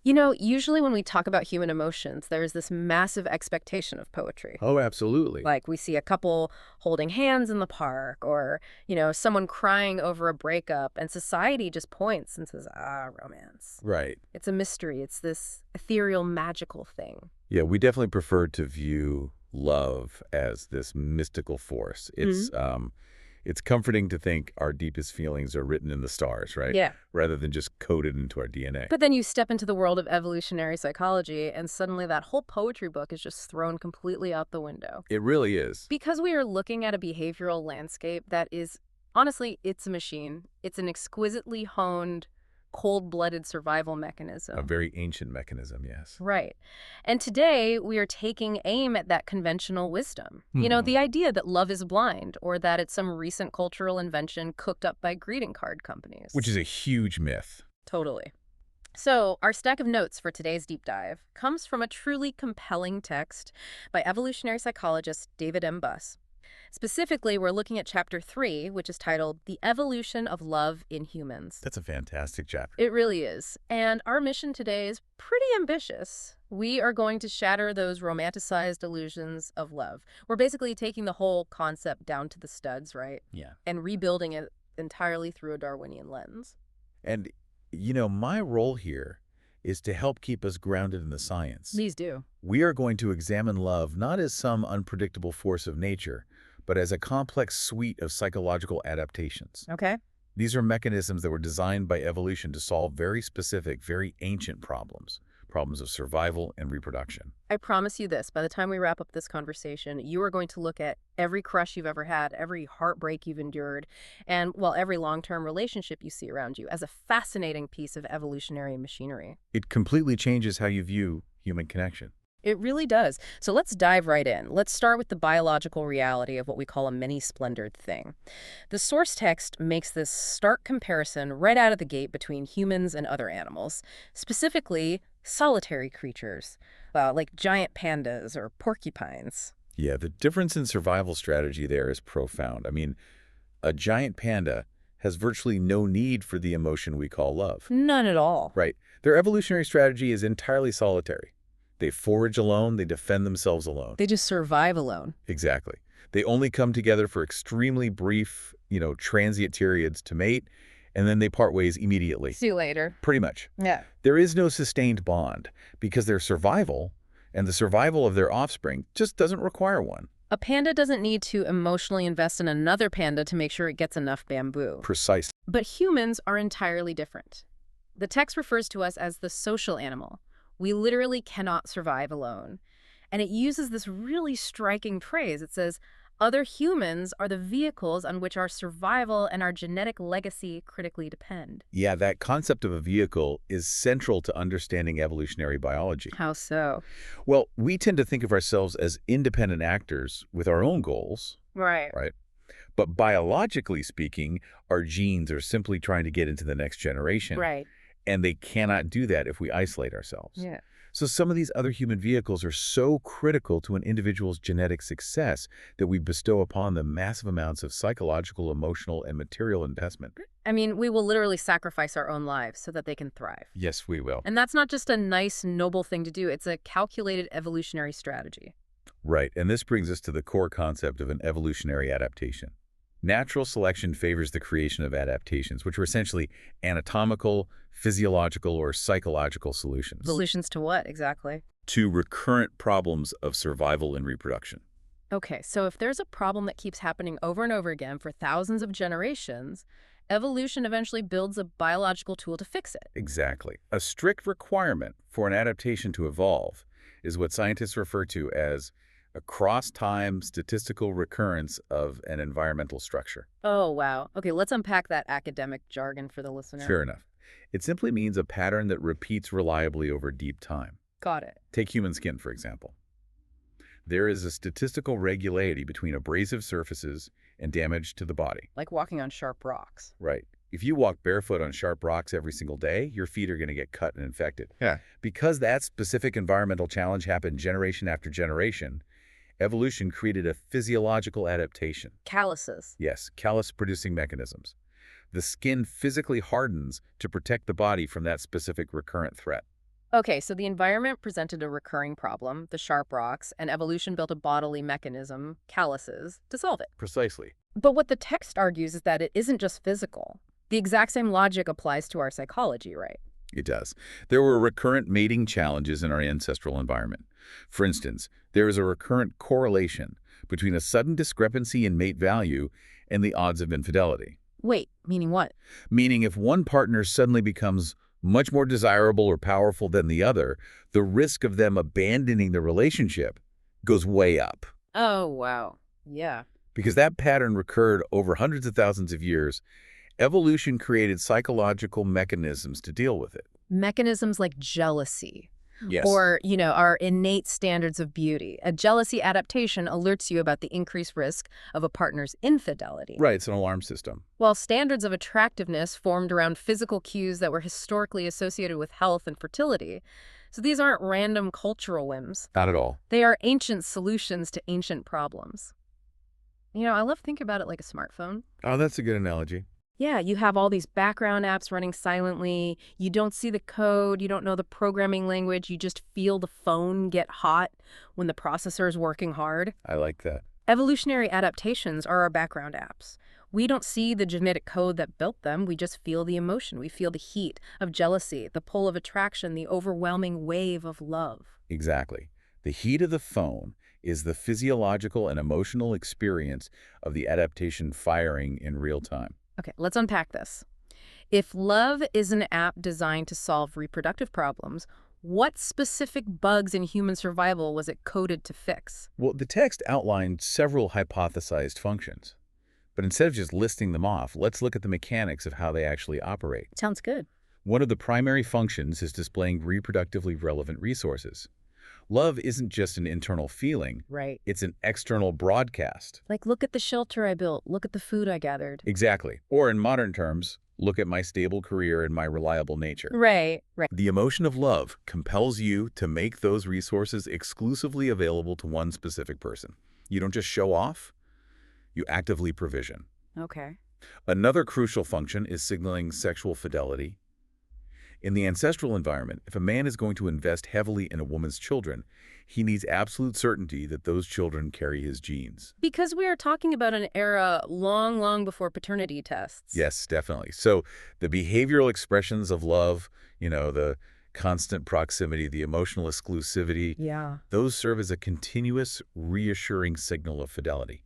Usually when we talk about human emotions, there's this massive expectation of poetry. Oh, absolutely. Like we see a couple holding hands in the park or, someone crying over a breakup, and society just points and says, romance. Right. It's a mystery. It's this ethereal, magical thing. Yeah, we definitely prefer to view love as this mystical force. It's comforting to think our deepest feelings are written in the stars, right? Yeah. Rather than just coded into our DNA. But then you step into the world of evolutionary psychology, and suddenly that whole poetry book is just thrown completely out the window. It really is. Because we are looking at a behavioral landscape that is, honestly, it's a machine. It's an exquisitely honed, cold-blooded survival mechanism. A very ancient mechanism, yes. Right. And today, we are taking aim at that conventional wisdom. The idea that love is blind, or that it's some recent cultural invention cooked up by greeting card companies. Which is a huge myth. Totally. So, our stack of notes for today's deep dive comes from a truly compelling text by evolutionary psychologist David M. Buss. Specifically, we're looking at Chapter 3, which is titled The Evolution of Love in Humans. That's a fantastic chapter. It really is. And our mission today is pretty ambitious. We are going to shatter those romanticized illusions of love. We're basically taking the whole concept down to the studs, right? Yeah. And rebuilding it entirely through a Darwinian lens. And, my role here is to help keep us grounded in the science. Please do. We are going to examine love not as some unpredictable force of nature, but as a complex suite of psychological adaptations. Okay. These are mechanisms that were designed by evolution to solve very specific, very ancient problems of survival and reproduction. I promise you this, by the time we wrap up this conversation, you are going to look at every crush you've ever had, every heartbreak you've endured, and, every long-term relationship you see around you as a fascinating piece of evolutionary machinery. It completely changes how you view human connection. It really does. So let's dive right in. Let's start with the biological reality of what we call a many-splendored thing. The source text makes this stark comparison right out of the gate between humans and other animals, specifically solitary creatures, like giant pandas or porcupines. Yeah, the difference in survival strategy there is profound. I mean, a giant panda has virtually no need for the emotion we call love. None at all. Right. Their evolutionary strategy is entirely solitary. They forage alone, they defend themselves alone. They just survive alone. Exactly. They only come together for extremely brief, transient periods to mate, and then they part ways immediately. See you later. Pretty much. Yeah. There is no sustained bond because their survival and the survival of their offspring just doesn't require one. A panda doesn't need to emotionally invest in another panda to make sure it gets enough bamboo. Precisely. But humans are entirely different. The text refers to us as the social animal. We literally cannot survive alone. And it uses this really striking phrase. It says, other humans are the vehicles on which our survival and our genetic legacy critically depend. Yeah, that concept of a vehicle is central to understanding evolutionary biology. How so? Well, we tend to think of ourselves as independent actors with our own goals. Right. Right. But biologically speaking, our genes are simply trying to get into the next generation. Right. And they cannot do that if we isolate ourselves. Yeah. So some of these other human vehicles are so critical to an individual's genetic success that we bestow upon them massive amounts of psychological, emotional, and material investment. I mean, we will literally sacrifice our own lives so that they can thrive. Yes, we will. And that's not just a nice, noble thing to do. It's a calculated evolutionary strategy. Right, and this brings us to the core concept of an evolutionary adaptation. Natural selection favors the creation of adaptations, which are essentially anatomical, physiological, or psychological solutions. Solutions to what, exactly? To recurrent problems of survival and reproduction. Okay, so if there's a problem that keeps happening over and over again for thousands of generations, evolution eventually builds a biological tool to fix it. Exactly. A strict requirement for an adaptation to evolve is what scientists refer to as a cross-time statistical recurrence of an environmental structure. Oh, wow. Okay, let's unpack that academic jargon for the listener. Fair enough. It simply means a pattern that repeats reliably over deep time. Got it. Take human skin, for example. There is a statistical regularity between abrasive surfaces and damage to the body. Like walking on sharp rocks. Right. If you walk barefoot on sharp rocks every single day, your feet are going to get cut and infected. Yeah. Because that specific environmental challenge happened generation after generation, evolution created a physiological adaptation. Calluses. Yes, callus-producing mechanisms. The skin physically hardens to protect the body from that specific recurrent threat. Okay, so the environment presented a recurring problem, the sharp rocks, and evolution built a bodily mechanism, calluses, to solve it. Precisely. But what the text argues is that it isn't just physical. The exact same logic applies to our psychology, right? It does. There were recurrent mating challenges in our ancestral environment. For instance, there is a recurrent correlation between a sudden discrepancy in mate value and the odds of infidelity. Wait, meaning what? Meaning if one partner suddenly becomes much more desirable or powerful than the other, the risk of them abandoning the relationship goes way up. Oh, wow. Yeah. Because that pattern recurred over hundreds of thousands of years, evolution created psychological mechanisms to deal with it. Mechanisms like jealousy, Yes. or, our innate standards of beauty. A jealousy adaptation alerts you about the increased risk of a partner's infidelity. Right, it's an alarm system. While standards of attractiveness formed around physical cues that were historically associated with health and fertility. So these aren't random cultural whims. Not at all. They are ancient solutions to ancient problems. I love thinking about it like a smartphone. Oh, that's a good analogy. Yeah, you have all these background apps running silently. You don't see the code. You don't know the programming language. You just feel the phone get hot when the processor is working hard. I like that. Evolutionary adaptations are our background apps. We don't see the genetic code that built them. We just feel the emotion. We feel the heat of jealousy, the pull of attraction, the overwhelming wave of love. Exactly. The heat of the phone is the physiological and emotional experience of the adaptation firing in real time. Okay, let's unpack this. If Love is an app designed to solve reproductive problems, what specific bugs in human survival was it coded to fix? Well, the text outlined several hypothesized functions. But instead of just listing them off, let's look at the mechanics of how they actually operate. Sounds good. One of the primary functions is displaying reproductively relevant resources. Love isn't just an internal feeling, Right. it's an external broadcast. Like, look at the shelter I built. Look at the food I gathered. Exactly. Or in modern terms, look at my stable career and my reliable nature. Right. The emotion of love compels you to make those resources exclusively available to one specific person. You don't just show off, you actively provision. Okay. Another crucial function is signaling sexual fidelity. In the ancestral environment, if a man is going to invest heavily in a woman's children, he needs absolute certainty that those children carry his genes. Because we are talking about an era long, long before paternity tests. Yes, definitely. So the behavioral expressions of love, the constant proximity, the emotional exclusivity, Yeah. those serve as a continuous, reassuring signal of fidelity.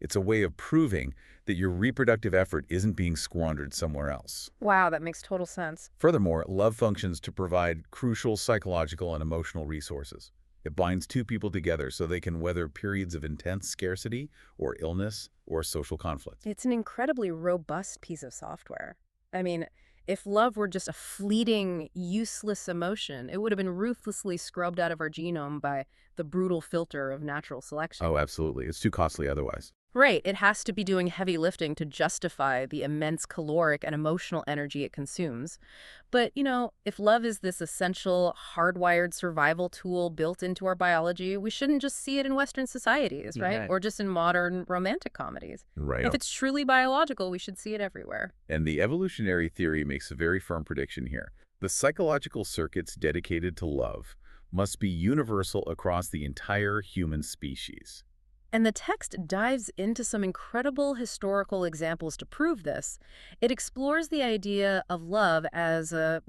It's a way of proving that your reproductive effort isn't being squandered somewhere else. Wow, that makes total sense. Furthermore, love functions to provide crucial psychological and emotional resources. It binds two people together so they can weather periods of intense scarcity or illness or social conflict. It's an incredibly robust piece of software. I mean, if love were just a fleeting, useless emotion, it would have been ruthlessly scrubbed out of our genome by the brutal filter of natural selection. Oh, absolutely. It's too costly otherwise. Right, it has to be doing heavy lifting to justify the immense caloric and emotional energy it consumes. But, if love is this essential, hardwired survival tool built into our biology, we shouldn't just see it in Western societies, right? Yeah. Or just in modern romantic comedies. Right. If it's truly biological, we should see it everywhere. And the evolutionary theory makes a very firm prediction here. The psychological circuits dedicated to love must be universal across the entire human species. And the text dives into some incredible historical examples to prove this. It explores the idea of love as a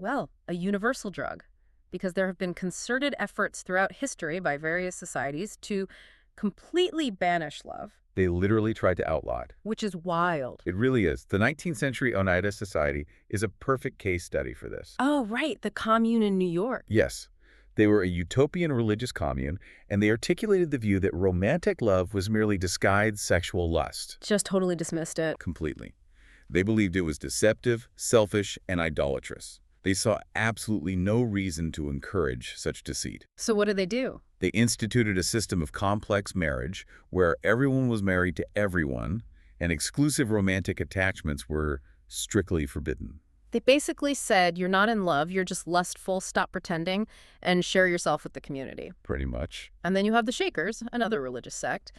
universal drug, because there have been concerted efforts throughout history by various societies to completely banish love, They literally tried to outlaw it. which is wild. It really is. The 19th century Oneida Society is a perfect case study for this. Oh, right, the commune in New York. Yes, they were a utopian religious commune, and they articulated the view that romantic love was merely disguised sexual lust. Just totally dismissed it. Completely. They believed it was deceptive, selfish, and idolatrous. They saw absolutely no reason to encourage such deceit. So what did they do? They instituted a system of complex marriage where everyone was married to everyone, and exclusive romantic attachments were strictly forbidden. They basically said, you're not in love, you're just lustful, stop pretending, and share yourself with the community. Pretty much. And then you have the Shakers, another religious sect.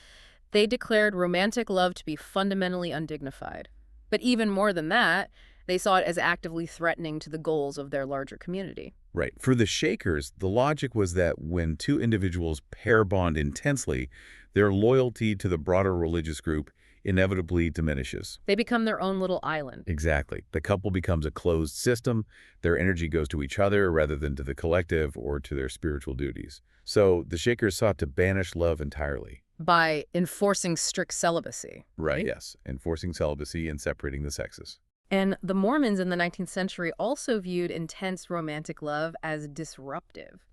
They declared romantic love to be fundamentally undignified. But even more than that, They saw it as actively threatening to the goals of their larger community. Right. For the Shakers, the logic was that when two individuals pair bond intensely, their loyalty to the broader religious group inevitably diminishes. They become their own little island. Exactly. The couple becomes a closed system. Their energy goes to each other rather than to the collective or to their spiritual duties. So the Shakers sought to banish love entirely. By enforcing strict celibacy. Right. Yes. Enforcing celibacy and separating the sexes. And the Mormons in the 19th century also viewed intense romantic love as disruptive.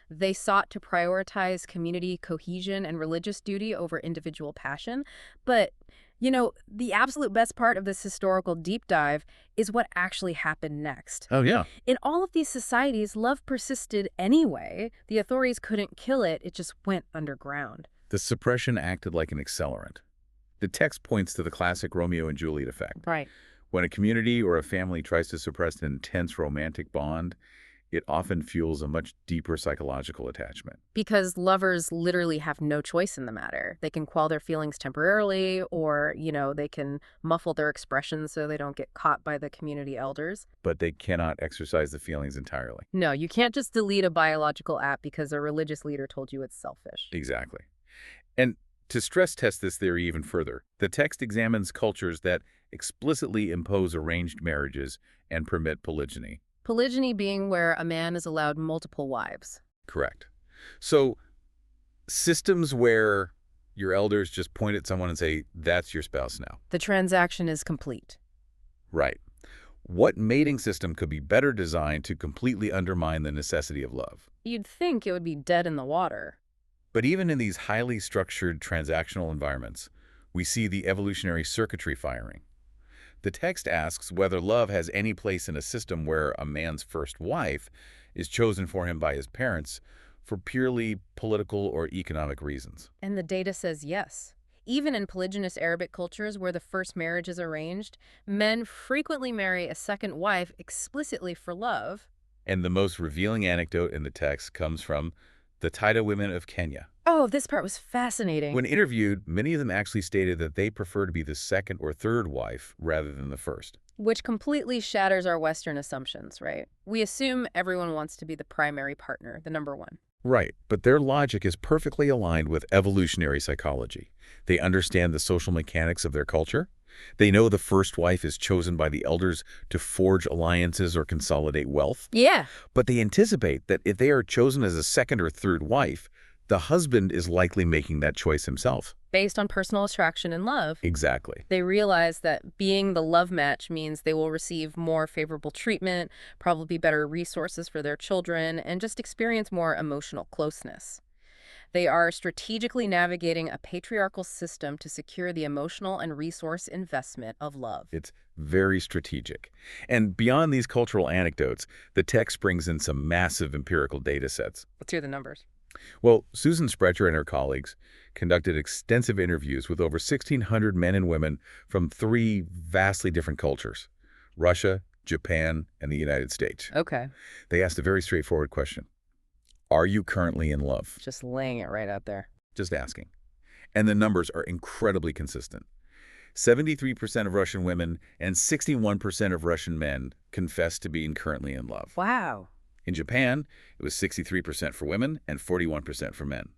They sought to prioritize community cohesion and religious duty over individual passion. But, the absolute best part of this historical deep dive is what actually happened next. Oh, yeah. In all of these societies, love persisted anyway. The authorities couldn't kill it. It just went underground. The suppression acted like an accelerant. The text points to the classic Romeo and Juliet effect. Right. When a community or a family tries to suppress an intense romantic bond, it often fuels a much deeper psychological attachment. Because lovers literally have no choice in the matter. They can quell their feelings temporarily, or, they can muffle their expressions so they don't get caught by the community elders. But they cannot exercise the feelings entirely. No, you can't just delete a biological app because a religious leader told you it's selfish. Exactly. And to stress test this theory even further, the text examines cultures that explicitly impose arranged marriages and permit polygyny. Polygyny being where a man is allowed multiple wives. Correct. So systems where your elders just point at someone and say, that's your spouse now. The transaction is complete. Right. What mating system could be better designed to completely undermine the necessity of love? You'd think it would be dead in the water. But even in these highly structured transactional environments, we see the evolutionary circuitry firing. The text asks whether love has any place in a system where a man's first wife is chosen for him by his parents for purely political or economic reasons. And the data says yes. Even in polygynous Arabic cultures where the first marriage is arranged, men frequently marry a second wife explicitly for love. And the most revealing anecdote in the text comes from the Taita women of Kenya. Oh, this part was fascinating. When interviewed, many of them actually stated that they prefer to be the second or third wife rather than the first. Which completely shatters our Western assumptions, right? We assume everyone wants to be the primary partner, the number one. Right, but their logic is perfectly aligned with evolutionary psychology. They understand the social mechanics of their culture. They know the first wife is chosen by the elders to forge alliances or consolidate wealth. Yeah. But they anticipate that if they are chosen as a second or third wife, the husband is likely making that choice himself. Based on personal attraction and love. Exactly. They realize that being the love match means they will receive more favorable treatment, probably better resources for their children, and just experience more emotional closeness. They are strategically navigating a patriarchal system to secure the emotional and resource investment of love. It's very strategic. And beyond these cultural anecdotes, the text brings in some massive empirical data sets. Let's hear the numbers. Well, Susan Sprecher and her colleagues conducted extensive interviews with over 1,600 men and women from 3 vastly different cultures: Russia, Japan, and the United States. Okay. They asked a very straightforward question. Are you currently in love? Just laying it right out there. Just asking. And the numbers are incredibly consistent. 73% of Russian women and 61% of Russian men confess to being currently in love. Wow. In Japan, it was 63% for women and 41% for men.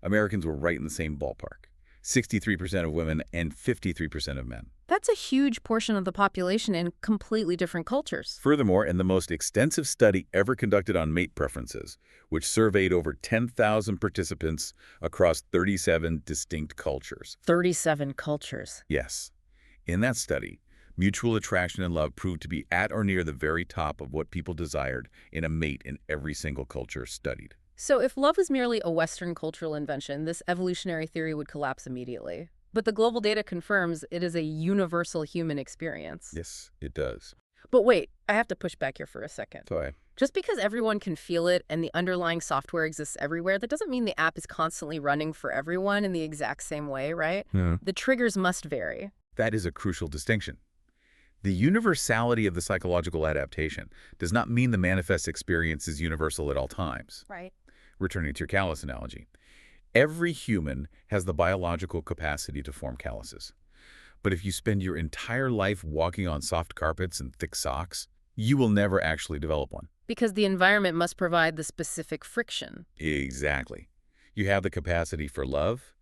Americans were right in the same ballpark. 63% of women and 53% of men. That's a huge portion of the population in completely different cultures. Furthermore, in the most extensive study ever conducted on mate preferences, which surveyed over 10,000 participants across 37 distinct cultures. 37 cultures. Yes. In that study, mutual attraction and love proved to be at or near the very top of what people desired in a mate in every single culture studied. So if love was merely a Western cultural invention, this evolutionary theory would collapse immediately. But the global data confirms it is a universal human experience. Yes, it does. But wait, I have to push back here for a second. So Just because everyone can feel it and the underlying software exists everywhere, that doesn't mean the app is constantly running for everyone in the exact same way, right? The triggers must vary. that is a crucial distinction. The universality of the psychological adaptation does not mean the manifest experience is universal at all times. Right. Returning to your callus analogy, every human has the biological capacity to form calluses. But if you spend your entire life walking on soft carpets and thick socks, you will never actually develop one. Because the environment must provide the specific friction. Exactly. You have the capacity for love,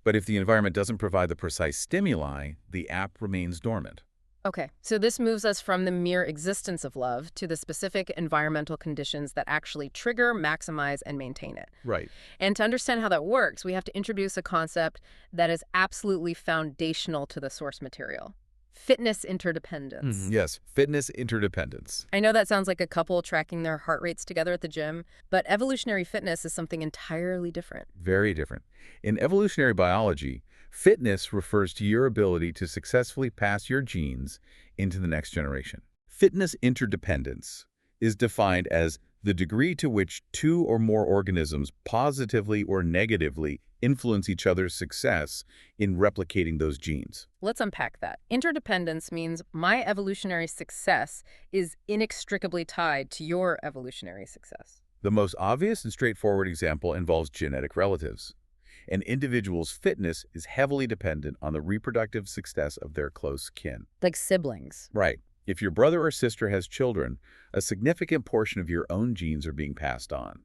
but if the environment doesn't provide the precise stimuli, the app remains dormant. Okay, so this moves us from the mere existence of love to the specific environmental conditions that actually trigger, maximize, and maintain it. Right. And to understand how that works, we have to introduce a concept that is absolutely foundational to the source material: fitness interdependence. Yes, fitness interdependence. I know that sounds like a couple tracking their heart rates together at the gym, but evolutionary fitness is something entirely different. Very different. In evolutionary biology, fitness refers to your ability to successfully pass your genes into the next generation. Fitness interdependence is defined as the degree to which two or more organisms positively or negatively influence each other's success in replicating those genes. Let's unpack that. Interdependence means my evolutionary success is inextricably tied to your evolutionary success. The most obvious and straightforward example involves genetic relatives. An individual's fitness is heavily dependent on the reproductive success of their close kin. Like siblings. Right. If your brother or sister has children, a significant portion of your own genes are being passed on.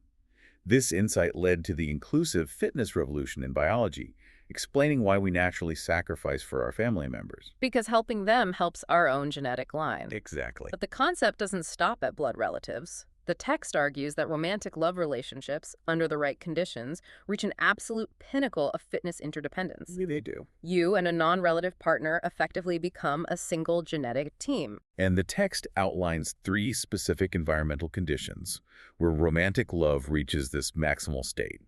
This insight led to the inclusive fitness revolution in biology, explaining why we naturally sacrifice for our family members. Because helping them helps our own genetic line. Exactly. But the concept doesn't stop at blood relatives. The text argues that romantic love relationships, under the right conditions, reach an absolute pinnacle of fitness interdependence. They do. You and a non-relative partner effectively become a single genetic team. And the text outlines 3 specific environmental conditions where romantic love reaches this maximal state.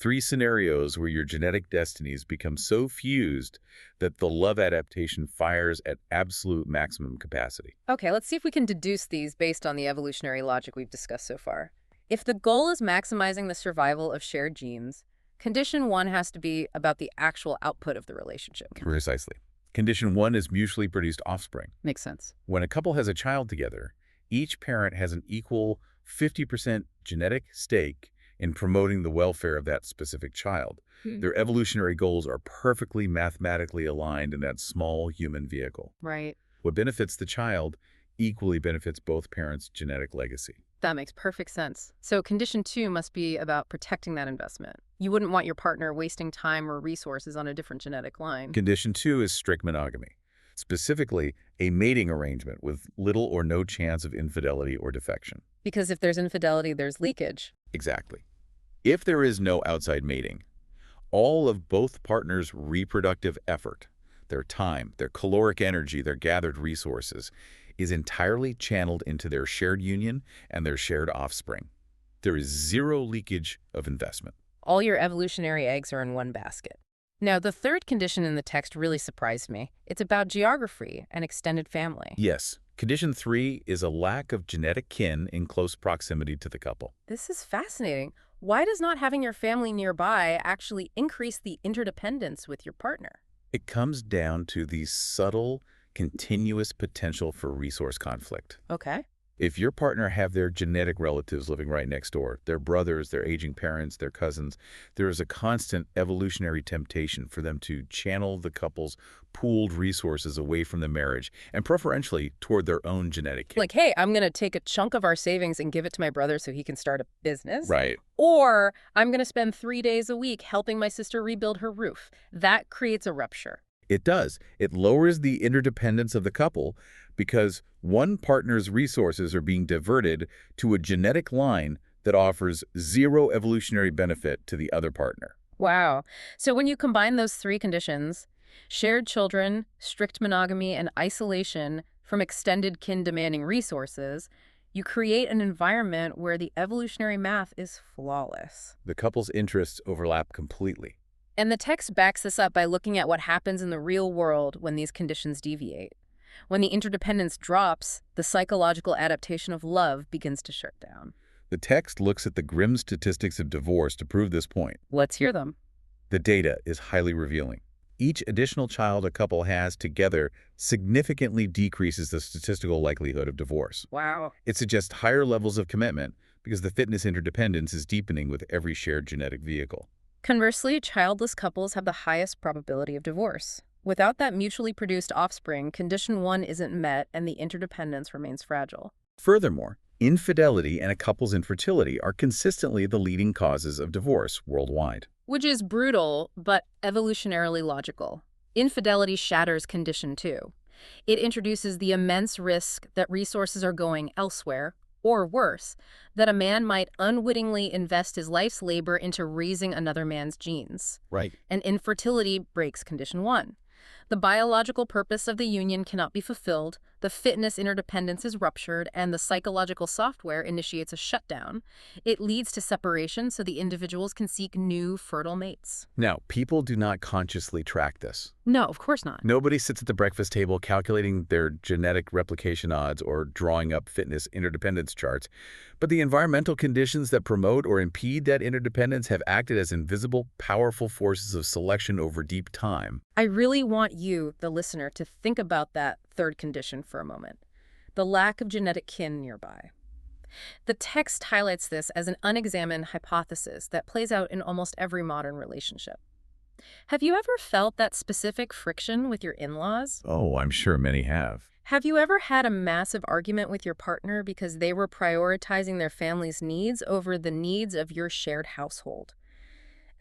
3 scenarios where your genetic destinies become so fused that the love adaptation fires at absolute maximum capacity. Okay, let's see if we can deduce these based on the evolutionary logic we've discussed so far. If the goal is maximizing the survival of shared genes, condition 1 has to be about the actual output of the relationship. Precisely. Condition 1 is mutually produced offspring. Makes sense. When a couple has a child together, each parent has an equal 50% genetic stake in promoting the welfare of that specific child. Their evolutionary goals are perfectly mathematically aligned in that small human vehicle. Right. What benefits the child equally benefits both parents' genetic legacy. That makes perfect sense. So condition 2 must be about protecting that investment. You wouldn't want your partner wasting time or resources on a different genetic line. Condition 2 is strict monogamy, specifically a mating arrangement with little or no chance of infidelity or defection. Because if there's infidelity, there's leakage. Exactly. If there is no outside mating, all of both partners' reproductive effort, their time, their caloric energy, their gathered resources, is entirely channeled into their shared union and their shared offspring. There is zero leakage of investment. All your evolutionary eggs are in one basket. Now, the third condition in the text really surprised me. It's about geography and extended family. Yes, condition 3 is a lack of genetic kin in close proximity to the couple. This is fascinating. Why does not having your family nearby actually increase the interdependence with your partner? It comes down to the subtle, continuous potential for resource conflict. Okay. If your partner have their genetic relatives living right next door, their brothers, their aging parents, their cousins, there is a constant evolutionary temptation for them to channel the couple's pooled resources away from the marriage and preferentially toward their own genetic kin. Like, hey, I'm going to take a chunk of our savings and give it to my brother so he can start a business. Right. Or I'm going to spend 3 days a week helping my sister rebuild her roof. That creates a rupture. It does. It lowers the interdependence of the couple because one partner's resources are being diverted to a genetic line that offers zero evolutionary benefit to the other partner. Wow. So when you combine those 3 conditions, shared children, strict monogamy, and isolation from extended kin demanding resources, you create an environment where the evolutionary math is flawless. The couple's interests overlap completely. And the text backs this up by looking at what happens in the real world when these conditions deviate. When the interdependence drops, the psychological adaptation of love begins to shut down. The text looks at the grim statistics of divorce to prove this point. Let's hear them. The data is highly revealing. Each additional child a couple has together significantly decreases the statistical likelihood of divorce. Wow. It suggests higher levels of commitment because the fitness interdependence is deepening with every shared genetic vehicle. Conversely, childless couples have the highest probability of divorce. Without that mutually produced offspring, condition 1 isn't met and the interdependence remains fragile. Furthermore, infidelity and a couple's infertility are consistently the leading causes of divorce worldwide. Which is brutal, but evolutionarily logical. Infidelity shatters condition 2. It introduces the immense risk that resources are going elsewhere, or worse, that a man might unwittingly invest his life's labor into raising another man's genes. Right. And infertility breaks condition 1. The biological purpose of the union cannot be fulfilled, the fitness interdependence is ruptured, and the psychological software initiates a shutdown. It leads to separation so the individuals can seek new fertile mates. Now, people do not consciously track this. No, of course not. Nobody sits at the breakfast table calculating their genetic replication odds or drawing up fitness interdependence charts, but the environmental conditions that promote or impede that interdependence have acted as invisible, powerful forces of selection over deep time. I really want you, the listener, to think about that third condition for a moment. The lack of genetic kin nearby. The text highlights this as an unexamined hypothesis that plays out in almost every modern relationship. Have you ever felt that specific friction with your in-laws? Oh, I'm sure many have. Have you ever had a massive argument with your partner because they were prioritizing their family's needs over the needs of your shared household?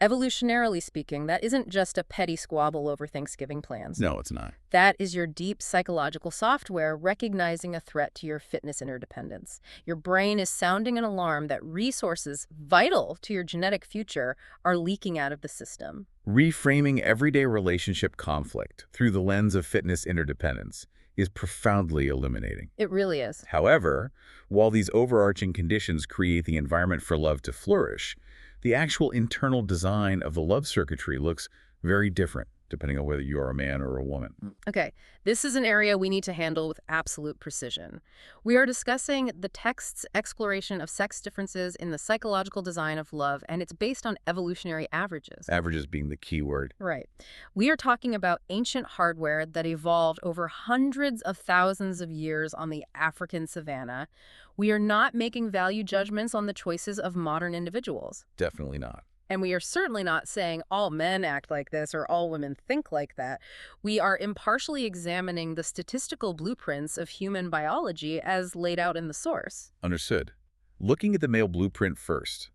Evolutionarily speaking, that isn't just a petty squabble over Thanksgiving plans. No, it's not. That is your deep psychological software recognizing a threat to your fitness interdependence. Your brain is sounding an alarm that resources vital to your genetic future are leaking out of the system. Reframing everyday relationship conflict through the lens of fitness interdependence is profoundly illuminating. It really is. However, while these overarching conditions create the environment for love to flourish, the actual internal design of the love circuitry looks very different, depending on whether you're a man or a woman. Okay, this is an area we need to handle with absolute precision. We are discussing the text's exploration of sex differences in the psychological design of love, and it's based on evolutionary averages. Averages being the key word. Right. We are talking about ancient hardware that evolved over hundreds of thousands of years on the African savanna. We are not making value judgments on the choices of modern individuals. Definitely not. And we are certainly not saying all men act like this or all women think like that. We are impartially examining the statistical blueprints of human biology as laid out in the source. Understood. Looking at the male blueprint first,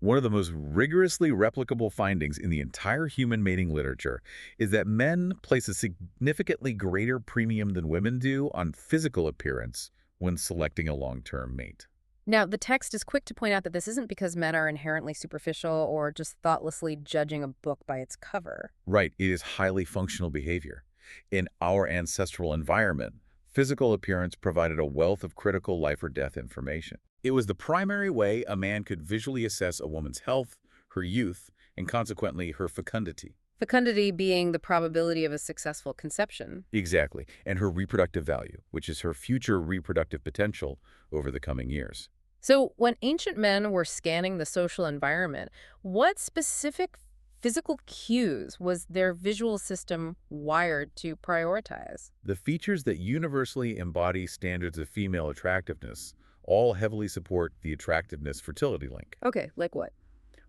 one of the most rigorously replicable findings in the entire human mating literature is that men place a significantly greater premium than women do on physical appearance when selecting a long-term mate. Now, the text is quick to point out that this isn't because men are inherently superficial or just thoughtlessly judging a book by its cover. Right, it is highly functional behavior. In our ancestral environment, physical appearance provided a wealth of critical life or death information. It was the primary way a man could visually assess a woman's health, her youth, and consequently her fecundity. Fecundity being the probability of a successful conception. Exactly, and her reproductive value, which is her future reproductive potential over the coming years. So when ancient men were scanning the social environment, what specific physical cues was their visual system wired to prioritize? The features that universally embody standards of female attractiveness all heavily support the attractiveness-fertility link. Okay, like what?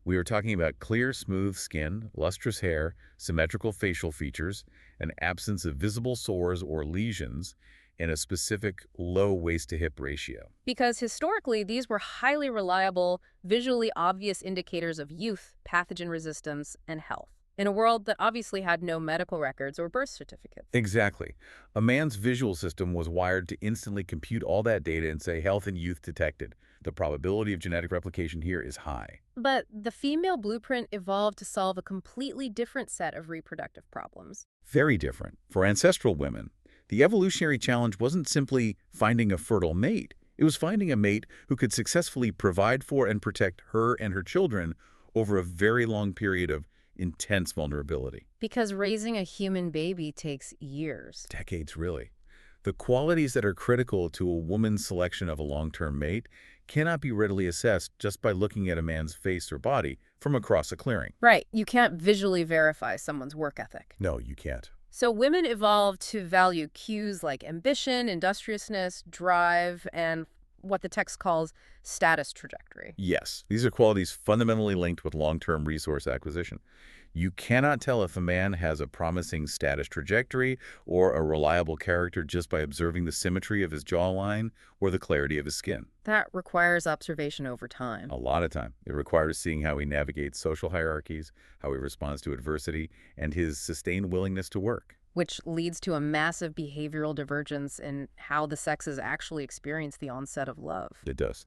We are talking about clear, smooth skin, lustrous hair, symmetrical facial features, an absence of visible sores or lesions, and a specific low waist-to-hip ratio. Because historically, these were highly reliable, visually obvious indicators of youth, pathogen resistance, and health, in a world that obviously had no medical records or birth certificates. Exactly. A man's visual system was wired to instantly compute all that data and say health and youth detected. The probability of genetic replication here is high. But the female blueprint evolved to solve a completely different set of reproductive problems. Very different. For ancestral women, the evolutionary challenge wasn't simply finding a fertile mate. It was finding a mate who could successfully provide for and protect her and her children over a very long period of intense vulnerability. Because raising a human baby takes years. Decades, really. The qualities that are critical to a woman's selection of a long-term mate cannot be readily assessed just by looking at a man's face or body from across a clearing. Right. You can't visually verify someone's work ethic. No, you can't. So women evolved to value cues like ambition, industriousness, drive, and what the text calls status trajectory. Yes, these are qualities fundamentally linked with long-term resource acquisition. You cannot tell if a man has a promising status trajectory or a reliable character just by observing the symmetry of his jawline or the clarity of his skin. That requires observation over time. A lot of time. It requires seeing how he navigates social hierarchies, how he responds to adversity, and his sustained willingness to work. Which leads to a massive behavioral divergence in how the sexes actually experience the onset of love. It does.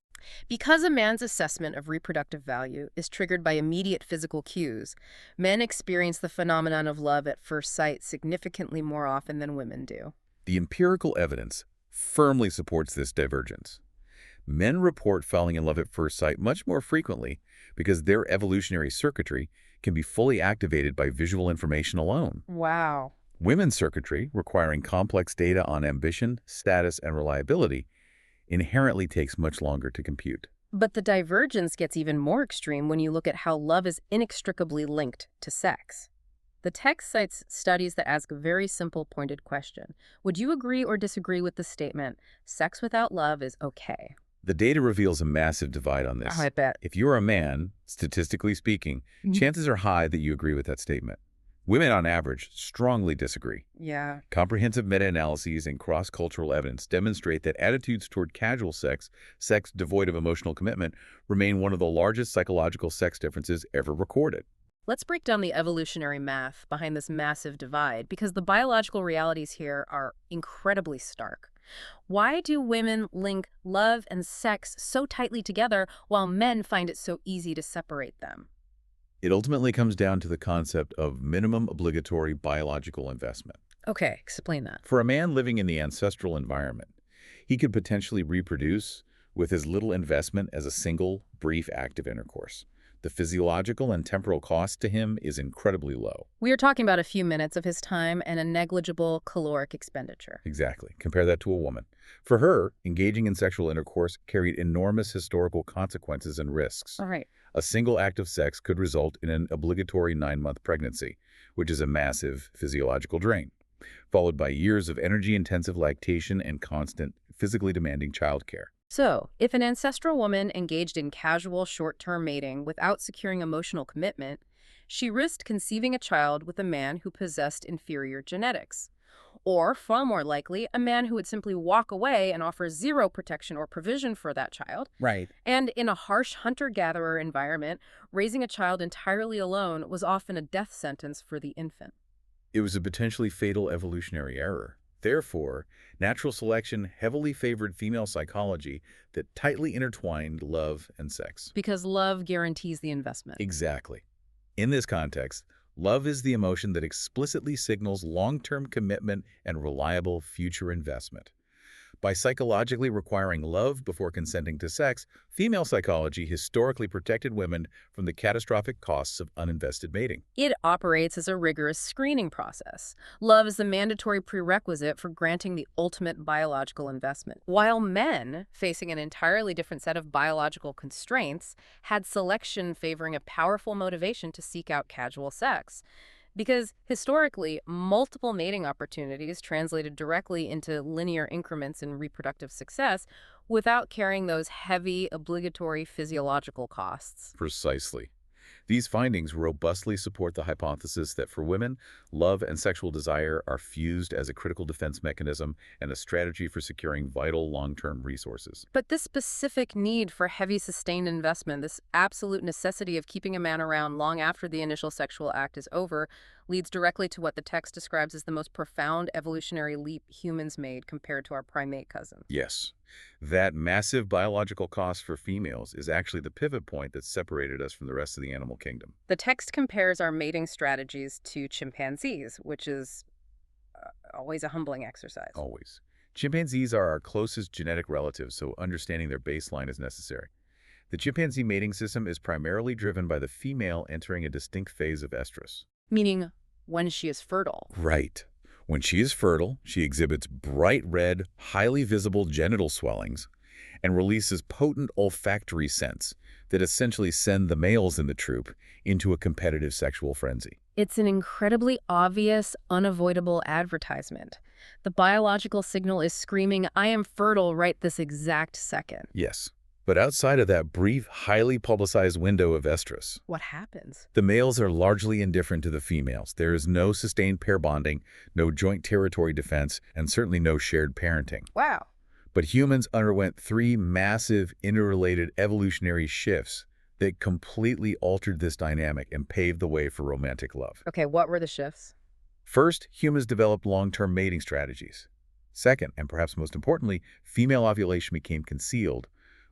Because a man's assessment of reproductive value is triggered by immediate physical cues, men experience the phenomenon of love at first sight significantly more often than women do. The empirical evidence firmly supports this divergence. Men report falling in love at first sight much more frequently because their evolutionary circuitry can be fully activated by visual information alone. Wow. Women's circuitry, requiring complex data on ambition, status, and reliability, inherently takes much longer to compute. But the divergence gets even more extreme when you look at how love is inextricably linked to sex. The text cites studies that ask a very simple, pointed question. Would you agree or disagree with the statement, sex without love is okay? The data reveals a massive divide on this. Oh, I bet. If you're a man, statistically speaking, chances are high that you agree with that statement. Women, on average, strongly disagree. Yeah. Comprehensive meta-analyses and cross-cultural evidence demonstrate that attitudes toward casual sex, sex devoid of emotional commitment, remain one of the largest psychological sex differences ever recorded. Let's break down the evolutionary math behind this massive divide, because the biological realities here are incredibly stark. Why do women link love and sex so tightly together while men find it so easy to separate them? It ultimately comes down to the concept of minimum obligatory biological investment. Okay, explain that. For a man living in the ancestral environment, he could potentially reproduce with as little investment as a single, brief act of intercourse. The physiological and temporal cost to him is incredibly low. We are talking about a few minutes of his time and a negligible caloric expenditure. Exactly. Compare that to a woman. For her, engaging in sexual intercourse carried enormous historical consequences and risks. All right. A single act of sex could result in an obligatory 9-month pregnancy, which is a massive physiological drain, followed by years of energy-intensive lactation and constant, physically demanding childcare. So, if an ancestral woman engaged in casual short-term mating without securing emotional commitment, she risked conceiving a child with a man who possessed inferior genetics. Or, far more likely, a man who would simply walk away and offer zero protection or provision for that child. Right. And in a harsh hunter-gatherer environment, raising a child entirely alone was often a death sentence for the infant. It was a potentially fatal evolutionary error. Therefore, natural selection heavily favored female psychology that tightly intertwined love and sex. Because love guarantees the investment. Exactly. In this context, love is the emotion that explicitly signals long-term commitment and reliable future investment. By psychologically requiring love before consenting to sex, female psychology historically protected women from the catastrophic costs of uninvested mating. It operates as a rigorous screening process. Love is the mandatory prerequisite for granting the ultimate biological investment. While men, facing an entirely different set of biological constraints, had selection favoring a powerful motivation to seek out casual sex. Because historically, multiple mating opportunities translated directly into linear increments in reproductive success without carrying those heavy, obligatory physiological costs. Precisely. These findings robustly support the hypothesis that for women, love and sexual desire are fused as a critical defense mechanism and a strategy for securing vital long-term resources. But this specific need for heavy sustained investment, this absolute necessity of keeping a man around long after the initial sexual act is over, leads directly to what the text describes as the most profound evolutionary leap humans made compared to our primate cousins. Yes. That massive biological cost for females is actually the pivot point that separated us from the rest of the animal kingdom. The text compares our mating strategies to chimpanzees, which is always a humbling exercise. Always. Chimpanzees are our closest genetic relatives, so understanding their baseline is necessary. The chimpanzee mating system is primarily driven by the female entering a distinct phase of estrus. Meaning when she is fertile. Right. When she is fertile, she exhibits bright red, highly visible genital swellings and releases potent olfactory scents that essentially send the males in the troop into a competitive sexual frenzy. It's an incredibly obvious, unavoidable advertisement. The biological signal is screaming, I am fertile right this exact second. Yes. But outside of that brief, highly publicized window of estrus, What happens? the males are largely indifferent to the females. There is no sustained pair bonding, no joint territory defense, and certainly no shared parenting. Wow. But humans underwent three massive, interrelated evolutionary shifts that completely altered this dynamic and paved the way for romantic love. Okay, what were the shifts? First, humans developed long-term mating strategies. Second, and perhaps most importantly, female ovulation became concealed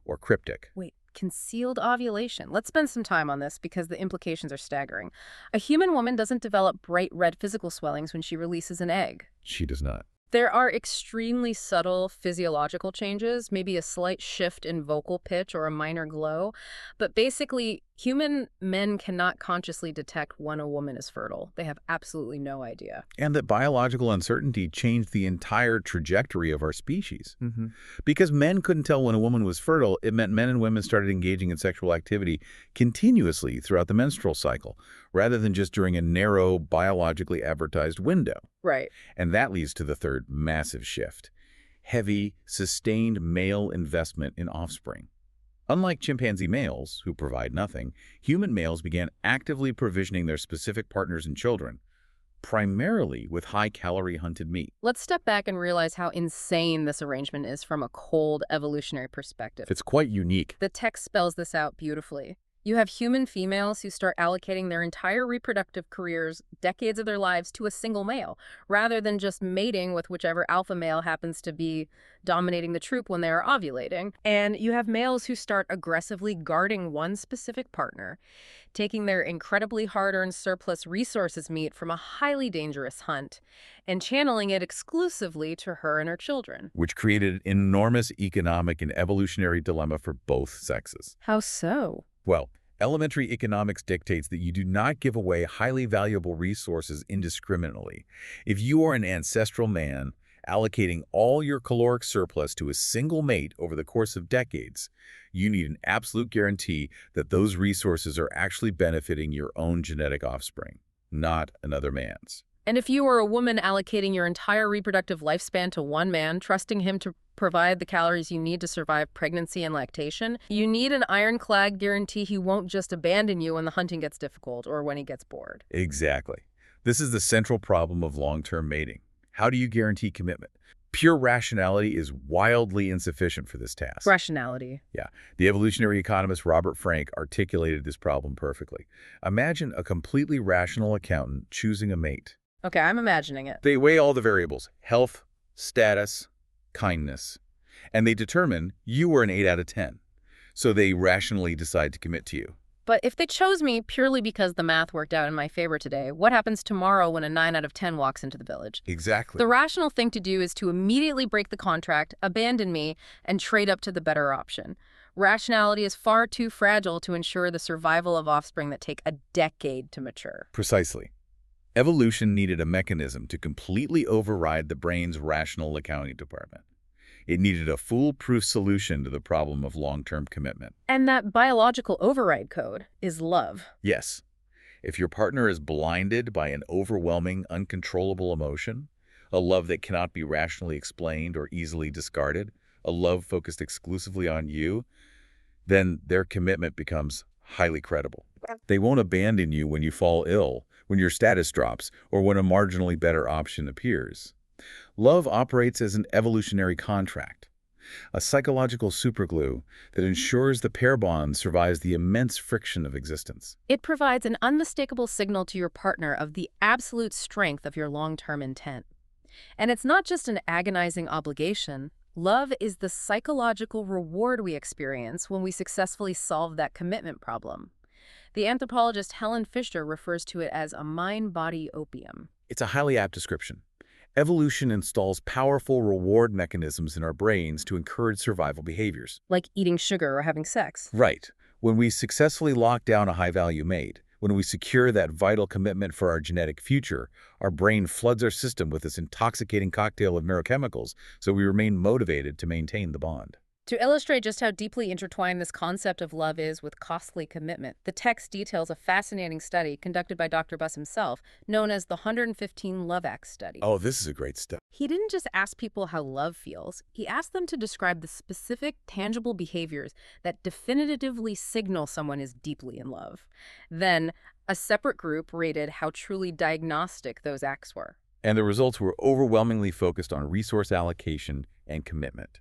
or cryptic. Wait, concealed ovulation. Let's spend some time on this because the implications are staggering. A human woman doesn't develop bright red physical swellings when she releases an egg. She does not. There are extremely subtle physiological changes, maybe a slight shift in vocal pitch or a minor glow, but basically, human men cannot consciously detect when a woman is fertile. They have absolutely no idea. And that biological uncertainty changed the entire trajectory of our species. Because men couldn't tell when a woman was fertile, it meant men and women started engaging in sexual activity continuously throughout the menstrual cycle, rather than just during a narrow, biologically advertised window. Right. And that leads to the third massive shift: heavy, sustained male investment in offspring. Unlike chimpanzee males, who provide nothing, human males began actively provisioning their specific partners and children, primarily with high-calorie hunted meat. Let's step back and realize how insane this arrangement is from a cold evolutionary perspective. It's quite unique. The text spells this out beautifully. You have human females who start allocating their entire reproductive careers, decades of their lives, to a single male, rather than just mating with whichever alpha male happens to be dominating the troop when they are ovulating. And you have males who start aggressively guarding one specific partner, taking their incredibly hard-earned surplus resources meat from a highly dangerous hunt and channeling it exclusively to her and her children. Which created an enormous economic and evolutionary dilemma for both sexes. How so? Well, elementary economics dictates that you do not give away highly valuable resources indiscriminately. If you are an ancestral man allocating all your caloric surplus to a single mate over the course of decades, you need an absolute guarantee that those resources are actually benefiting your own genetic offspring, not another man's. And if you are a woman allocating your entire reproductive lifespan to one man, trusting him to provide the calories you need to survive pregnancy and lactation, you need an ironclad guarantee he won't just abandon you when the hunting gets difficult or when he gets bored. Exactly. This is the central problem of long-term mating. How do you guarantee commitment? Pure rationality is wildly insufficient for this task. Rationality. Yeah. The evolutionary economist Robert Frank articulated this problem perfectly. Imagine a completely rational accountant choosing a mate. Okay, I'm imagining it. They weigh all the variables: health, status, kindness, and they determine you were an 8 out of 10. So they rationally decide to commit to you. But if they chose me purely because the math worked out in my favor today, what happens tomorrow when a 9 out of 10 walks into the village? Exactly. The rational thing to do is to immediately break the contract, abandon me, and trade up to the better option. Rationality is far too fragile to ensure the survival of offspring that take a decade to mature. Precisely. Evolution needed a mechanism to completely override the brain's rational accounting department. It needed a foolproof solution to the problem of long-term commitment. And that biological override code is love. Yes. If your partner is blinded by an overwhelming, uncontrollable emotion, a love that cannot be rationally explained or easily discarded, a love focused exclusively on you, then their commitment becomes highly credible. They won't abandon you when you fall ill, when your status drops, or when a marginally better option appears. Love operates as an evolutionary contract, a psychological superglue that ensures the pair bond survives the immense friction of existence. It provides an unmistakable signal to your partner of the absolute strength of your long-term intent. And it's not just an agonizing obligation. Love is the psychological reward we experience when we successfully solve that commitment problem. The anthropologist Helen Fisher refers to it as a mind-body opium. It's a highly apt description. Evolution installs powerful reward mechanisms in our brains to encourage survival behaviors. Like eating sugar or having sex. Right. When we successfully lock down a high-value mate, when we secure that vital commitment for our genetic future, our brain floods our system with this intoxicating cocktail of neurochemicals, so we remain motivated to maintain the bond. To illustrate just how deeply intertwined this concept of love is with costly commitment, the text details a fascinating study conducted by Dr. Buss himself, known as the 115 Love Acts study. Oh, this is a great study. He didn't just ask people how love feels, he asked them to describe the specific, tangible behaviors that definitively signal someone is deeply in love. Then, a separate group rated how truly diagnostic those acts were. And the results were overwhelmingly focused on resource allocation and commitment.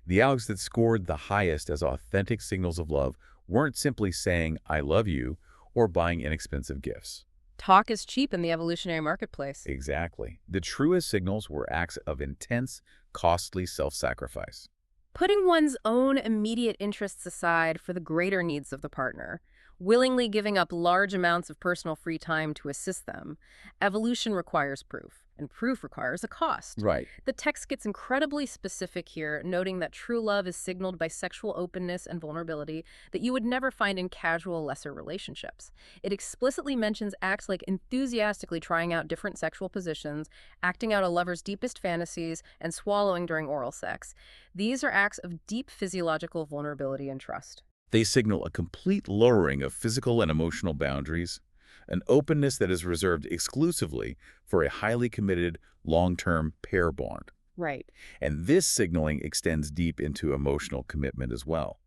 The acts that scored the highest as authentic signals of love weren't simply saying, "I love you," or buying inexpensive gifts. Talk is cheap in the evolutionary marketplace. Exactly. The truest signals were acts of intense, costly self-sacrifice. Putting one's own immediate interests aside for the greater needs of the partner, willingly giving up large amounts of personal free time to assist them. Evolution requires proof, and proof requires a cost. Right. The text gets incredibly specific here, noting that true love is signaled by sexual openness and vulnerability that you would never find in casual, lesser relationships. It explicitly mentions acts like enthusiastically trying out different sexual positions, acting out a lover's deepest fantasies, and swallowing during oral sex. These are acts of deep physiological vulnerability and trust. They signal a complete lowering of physical and emotional boundaries, an openness that is reserved exclusively for a highly committed, long-term pair bond. Right. And this signaling extends deep into emotional commitment as well.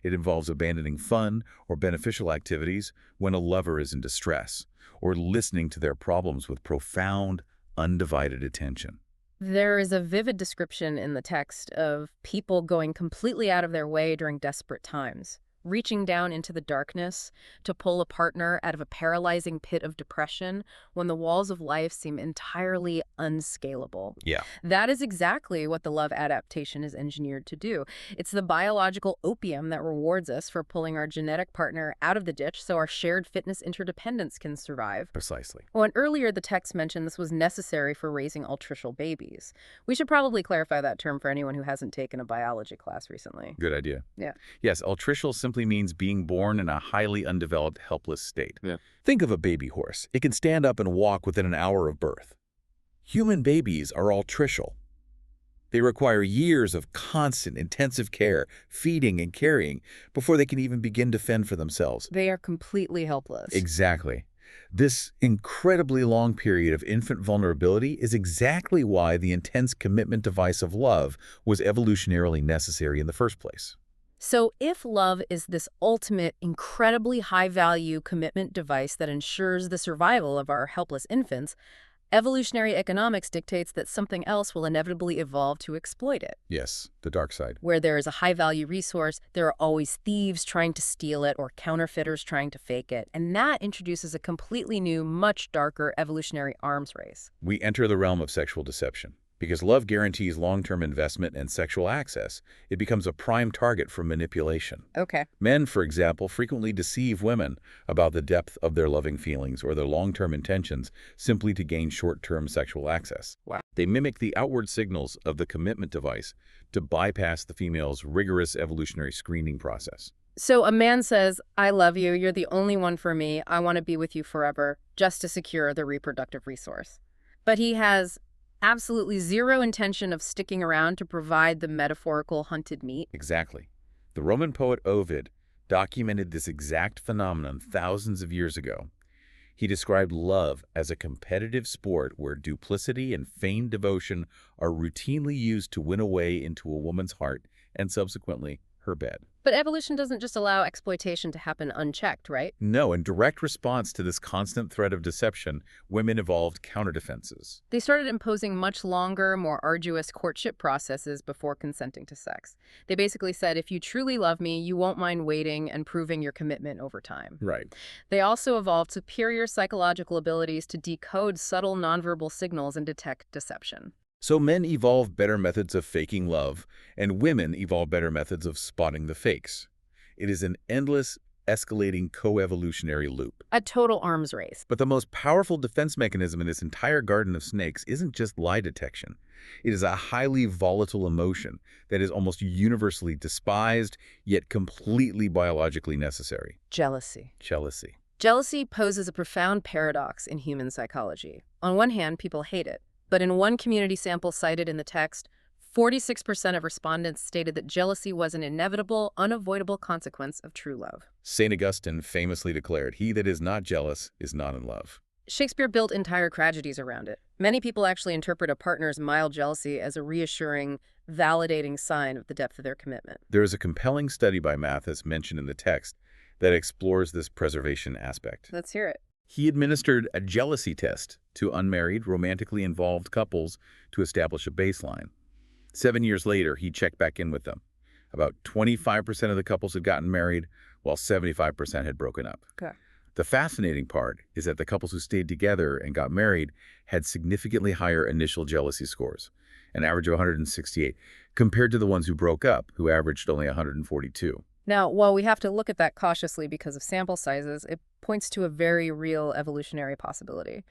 It involves abandoning fun or beneficial activities when a lover is in distress, or listening to their problems with profound, undivided attention. There is a vivid description in the text of people going completely out of their way during desperate times, reaching down into the darkness to pull a partner out of a paralyzing pit of depression when the walls of life seem entirely unscalable. Yeah. That is exactly what the love adaptation is engineered to do. It's the biological opium that rewards us for pulling our genetic partner out of the ditch so our shared fitness interdependence can survive. Precisely. Well, and earlier the text mentioned this was necessary for raising altricial babies. We should probably clarify that term for anyone who hasn't taken a biology class recently. Good idea. Yeah. Yes, altricial simply means being born in a highly undeveloped, helpless state. Yeah. Think of a baby horse. It can stand up and walk within an hour of birth. Human babies are altricial. They require years of constant, intensive care, feeding and carrying, before they can even begin to fend for themselves. They are completely helpless. Exactly. This incredibly long period of infant vulnerability is exactly why the intense commitment device of love was evolutionarily necessary in the first place. So if love is this ultimate, incredibly high-value commitment device that ensures the survival of our helpless infants, evolutionary economics dictates that something else will inevitably evolve to exploit it. Yes, the dark side. Where there is a high-value resource, there are always thieves trying to steal it or counterfeiters trying to fake it. And that introduces a completely new, much darker evolutionary arms race. We enter the realm of sexual deception. Because love guarantees long-term investment and sexual access, it becomes a prime target for manipulation. Okay. Men, for example, frequently deceive women about the depth of their loving feelings or their long-term intentions simply to gain short-term sexual access. Wow. They mimic the outward signals of the commitment device to bypass the female's rigorous evolutionary screening process. So a man says, "I love you, you're the only one for me, I want to be with you forever," just to secure the reproductive resource. But he has absolutely zero intention of sticking around to provide the metaphorical hunted meat. Exactly. The Roman poet Ovid documented this exact phenomenon thousands of years ago. He described love as a competitive sport where duplicity and feigned devotion are routinely used to win a way into a woman's heart and subsequently her bed. But evolution doesn't just allow exploitation to happen unchecked, right? No, in direct response to this constant threat of deception, women evolved counterdefenses. They started imposing much longer, more arduous courtship processes before consenting to sex. They basically said, if you truly love me, you won't mind waiting and proving your commitment over time. Right. They also evolved superior psychological abilities to decode subtle nonverbal signals and detect deception. So men evolved better methods of faking love, and women evolved better methods of spotting the fakes. It is an endless, escalating co-evolutionary loop. A total arms race. But the most powerful defense mechanism in this entire garden of snakes isn't just lie detection. It is a highly volatile emotion that is almost universally despised, yet completely biologically necessary. Jealousy. Jealousy. Jealousy poses a profound paradox in human psychology. On one hand, people hate it. But in one community sample cited in the text, 46% of respondents stated that jealousy was an inevitable, unavoidable consequence of true love. St. Augustine famously declared, "He that is not jealous is not in love." Shakespeare built entire tragedies around it. Many people actually interpret a partner's mild jealousy as a reassuring, validating sign of the depth of their commitment. There is a compelling study by Mathis mentioned in the text that explores this preservation aspect. Let's hear it. He administered a jealousy test to unmarried, romantically involved couples to establish a baseline. 7 years later, he checked back in with them. About 25% of the couples had gotten married, while 75% had broken up. Okay. The fascinating part is that the couples who stayed together and got married had significantly higher initial jealousy scores, an average of 168, compared to the ones who broke up, who averaged only 142. Now, while we have to look at that cautiously because of sample sizes, it points to a very real evolutionary possibility.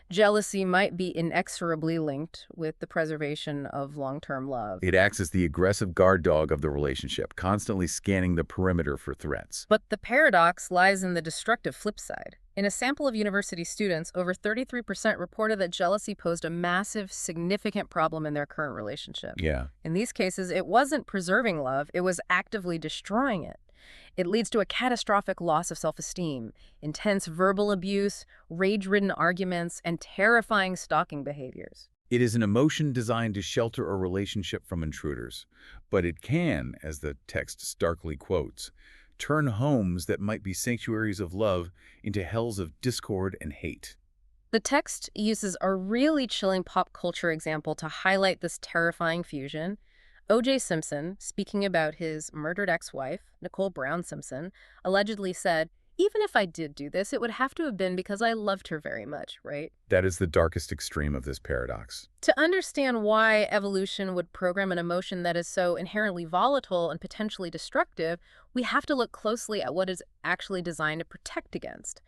Jealousy might be inexorably linked with the preservation of long-term love. It acts as the aggressive guard dog of the relationship, constantly scanning the perimeter for threats. But the paradox lies in the destructive flip side. In a sample of university students, over 33% reported that jealousy posed a massive, significant problem in their current relationship. Yeah. In these cases, it wasn't preserving love, it was actively destroying it. It leads to a catastrophic loss of self-esteem, intense verbal abuse, rage-ridden arguments, and terrifying stalking behaviors. It is an emotion designed to shelter a relationship from intruders, but it can, as the text starkly quotes, turn homes that might be sanctuaries of love into hells of discord and hate. The text uses a really chilling pop culture example to highlight this terrifying fusion. O.J. Simpson, speaking about his murdered ex-wife, Nicole Brown Simpson, allegedly said, "Even if I did do this, it would have to have been because I loved her very much," right? That is the darkest extreme of this paradox. To understand why evolution would program an emotion that is so inherently volatile and potentially destructive, we have to look closely at what it's actually designed to protect against.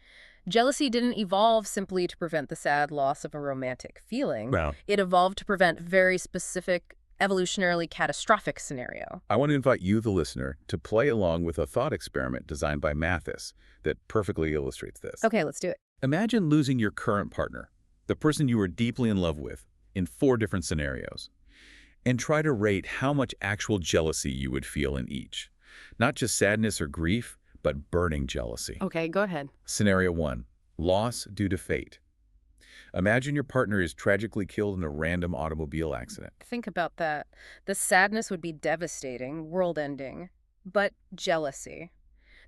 Jealousy didn't evolve simply to prevent the sad loss of a romantic feeling. Well, It evolved to prevent very specific, evolutionarily catastrophic scenario. I want to invite you, the listener, to play along with a thought experiment designed by Mathis that perfectly illustrates this. Okay, let's do it. Imagine losing your current partner, the person you were deeply in love with, in 4 different scenarios, and try to rate how much actual jealousy you would feel in each. Not just sadness or grief, but burning jealousy. Okay, go ahead. Scenario 1, loss due to fate. Imagine your partner is tragically killed in a random automobile accident. Think about that. The sadness would be devastating, world-ending. But jealousy.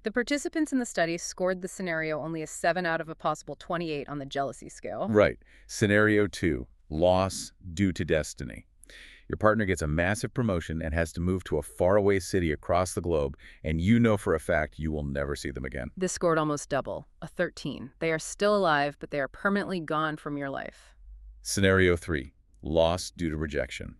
The participants in the study scored the scenario only a 7 out of a possible 28 on the jealousy scale. Right. Scenario 2, loss due to destiny. Your partner gets a massive promotion and has to move to a faraway city across the globe, and you know for a fact you will never see them again. This scored almost double, a 13. They are still alive, but they are permanently gone from your life. Scenario 3, loss due to rejection.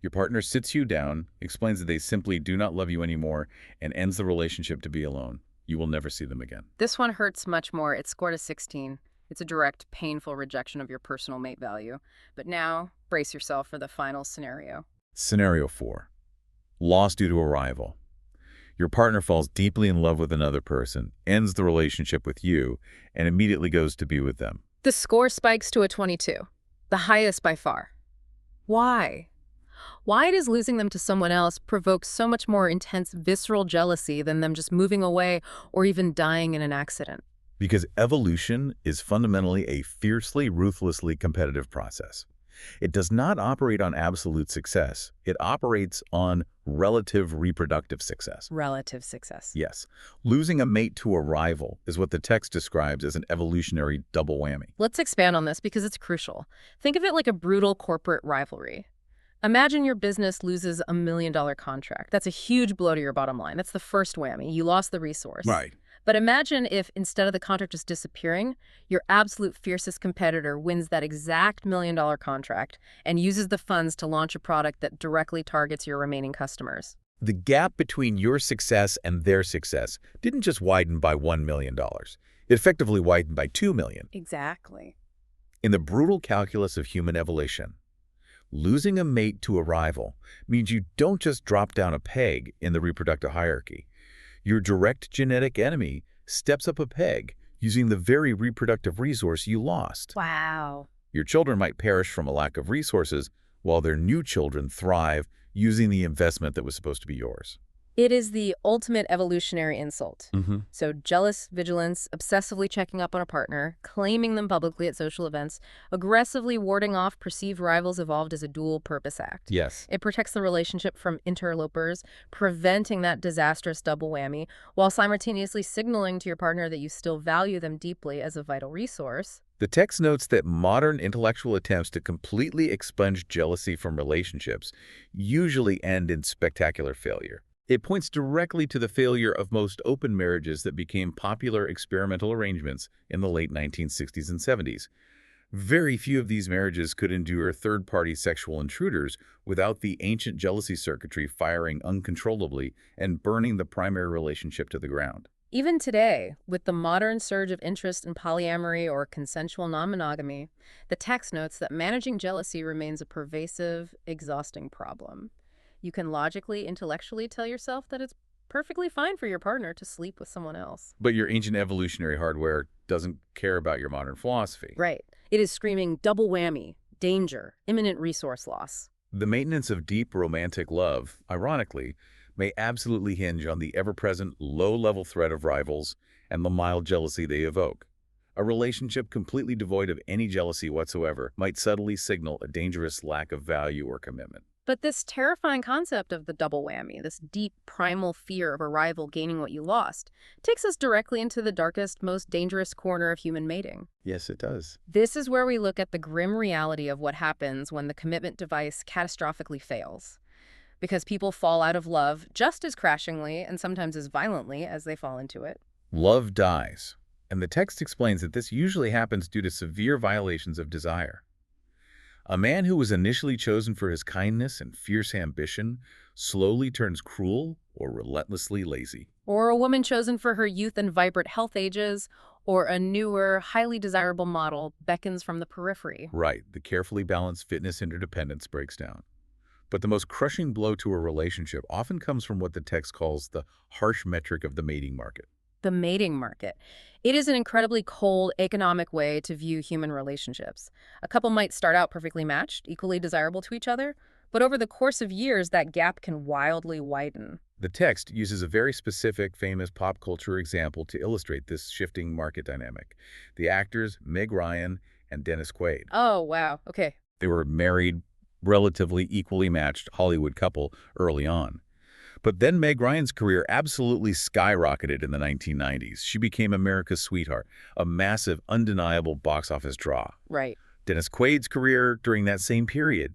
Your partner sits you down, explains that they simply do not love you anymore, and ends the relationship to be alone. You will never see them again. This one hurts much more. It scored a 16. It's a direct, painful rejection of your personal mate value. But now, brace yourself for the final scenario. Scenario 4, loss due to arrival. Your partner falls deeply in love with another person, ends the relationship with you, and immediately goes to be with them. The score spikes to a 22, the highest by far. Why? Why does losing them to someone else provoke so much more intense visceral jealousy than them just moving away or even dying in an accident? Because evolution is fundamentally a fiercely, ruthlessly competitive process. It does not operate on absolute success. It operates on relative reproductive success. Relative success. Yes. Losing a mate to a rival is what the text describes as an evolutionary double whammy. Let's expand on this because it's crucial. Think of it like a brutal corporate rivalry. Imagine your business loses $1 million contract. That's a huge blow to your bottom line. That's the first whammy. You lost the resource. Right. But imagine if, instead of the contract just disappearing, your absolute fiercest competitor wins that exact $1 million contract and uses the funds to launch a product that directly targets your remaining customers. The gap between your success and their success didn't just widen by $1 million. It effectively widened by $2 million. Exactly. In the brutal calculus of human evolution, losing a mate to a rival means you don't just drop down a peg in the reproductive hierarchy. Your direct genetic enemy steps up a peg using the very reproductive resource you lost. Wow. Your children might perish from a lack of resources, while their new children thrive using the investment that was supposed to be yours. It is the ultimate evolutionary insult. Mm-hmm. So jealous vigilance, obsessively checking up on a partner, claiming them publicly at social events, aggressively warding off perceived rivals evolved as a dual-purpose act. Yes. It protects the relationship from interlopers, preventing that disastrous double whammy, while simultaneously signaling to your partner that you still value them deeply as a vital resource. The text notes that modern intellectual attempts to completely expunge jealousy from relationships usually end in spectacular failure. It points directly to the failure of most open marriages that became popular experimental arrangements in the late 1960s and 70s. Very few of these marriages could endure third-party sexual intruders without the ancient jealousy circuitry firing uncontrollably and burning the primary relationship to the ground. Even today, with the modern surge of interest in polyamory or consensual non-monogamy, the text notes that managing jealousy remains a pervasive, exhausting problem. You can logically, intellectually tell yourself that it's perfectly fine for your partner to sleep with someone else. But your ancient evolutionary hardware doesn't care about your modern philosophy. Right. It is screaming double whammy, danger, imminent resource loss. The maintenance of deep romantic love, ironically, may absolutely hinge on the ever-present low-level threat of rivals and the mild jealousy they evoke. A relationship completely devoid of any jealousy whatsoever might subtly signal a dangerous lack of value or commitment. But this terrifying concept of the double whammy, this deep primal fear of a rival gaining what you lost, takes us directly into the darkest, most dangerous corner of human mating. Yes, it does. This is where we look at the grim reality of what happens when the commitment device catastrophically fails. Because people fall out of love just as crashingly and sometimes as violently as they fall into it. Love dies, and the text explains that this usually happens due to severe violations of desire. A man who was initially chosen for his kindness and fierce ambition slowly turns cruel or relentlessly lazy. Or a woman chosen for her youth and vibrant health ages, or a newer, highly desirable model beckons from the periphery. Right, the carefully balanced fitness interdependence breaks down. But the most crushing blow to a relationship often comes from what the text calls the harsh metric of the mating market. The mating market. It is an incredibly cold, economic way to view human relationships. A couple might start out perfectly matched, equally desirable to each other, but over the course of years, that gap can wildly widen. The text uses a very specific, famous pop culture example to illustrate this shifting market dynamic. The actors Meg Ryan and Dennis Quaid. Oh, wow. Okay. They were married, relatively equally matched Hollywood couple early on. But then Meg Ryan's career absolutely skyrocketed in the 1990s. She became America's sweetheart, a massive, undeniable box office draw. Right. Dennis Quaid's career during that same period,